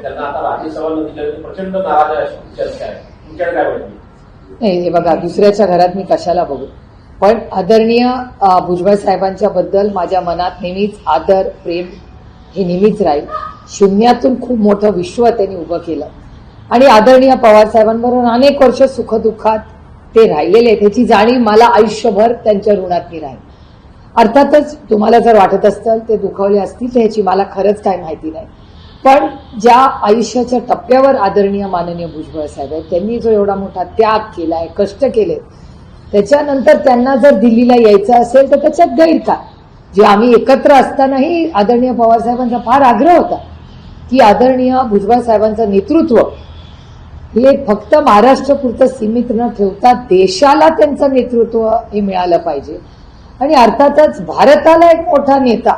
त्यांना आता राज्यसभा न दिल्याने प्रचंड नाराज आहे, चर्चा आहे. तुमच्याकडे काय वाटतं? नाही, हे बघा, दुसऱ्याच्या घरात मी कशाला बघू, पण आदरणीय भुजबळ साहेबांच्या बद्दल माझ्या मनात नेहमीच आदर, प्रेम हे नेहमीच राहील. शून्यातून खूप मोठं विश्व त्यांनी उभं केलं आणि आदरणीय पवार साहेबांबरोबर अनेक वर्ष सुखदुःखात ते राहिलेले, त्याची जाणीव मला आयुष्यभर त्यांच्या ऋणात मी राहील. अर्थातच तुम्हाला जर वाटत असतं ते दुखावले असतील तर ह्याची मला खरंच काय माहिती नाही, पण ज्या आयुष्याच्या टप्प्यावर आदरणीय माननीय भुजबळ साहेब आहेत, त्यांनी जो एवढा मोठा त्याग केलाय, कष्ट केले, त्याच्यानंतर त्यांना जर दिल्लीला यायचं असेल तर त्याच्यात गैर काय? जे आम्ही एकत्र असतानाही आदरणीय पवार साहेबांचा फार आग्रह होता की आदरणीय भुजबळ साहेबांचं नेतृत्व हे फक्त महाराष्ट्रापुरतं सीमित न ठेवता देशाला त्यांचं नेतृत्व हे मिळालं पाहिजे. आणि अर्थातच भारताला एक मोठा नेता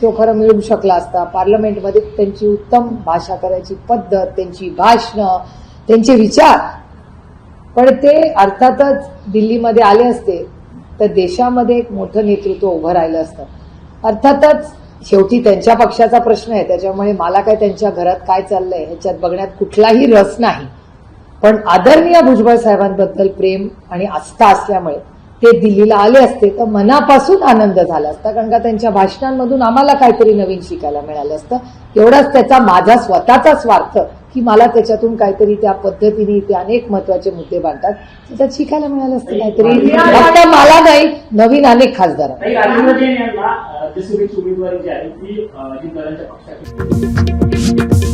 तो खरं मिळू शकला असता. पार्लमेंटमध्ये त्यांची उत्तम भाषा करायची पद्धत, त्यांची भाषणं, त्यांचे विचार, पण ते अर्थातच दिल्लीमध्ये आले असते तर देशामध्ये एक मोठं नेतृत्व उभं राहिलं असतं. अर्थातच शेवटी त्यांच्या पक्षाचा प्रश्न आहे, त्याच्यामुळे मला काय त्यांच्या घरात काय चाललंय ह्याच्यात बघण्यात कुठलाही रस नाही. पण आदरणीय भुजबळ साहेबांबद्दल प्रेम आणि आस्था असल्यामुळे ते दिल्लीला आले असते तर मनापासून आनंद झाला असता, कारण का त्यांच्या भाषणांमधून आम्हाला काहीतरी नवीन शिकायला मिळालं असतं. एवढाच त्याचा माझा स्वतःचा स्वार्थ की मला त्याच्यातून काहीतरी त्या पद्धतीने ते अनेक महत्वाचे मुद्दे मांडतात त्याच्यात शिकायला मिळालं असतं काहीतरी. फक्त मला नाही, नवीन अनेक खासदार उमेदवारी जी आहे ती अजितदादांच्या पक्षाची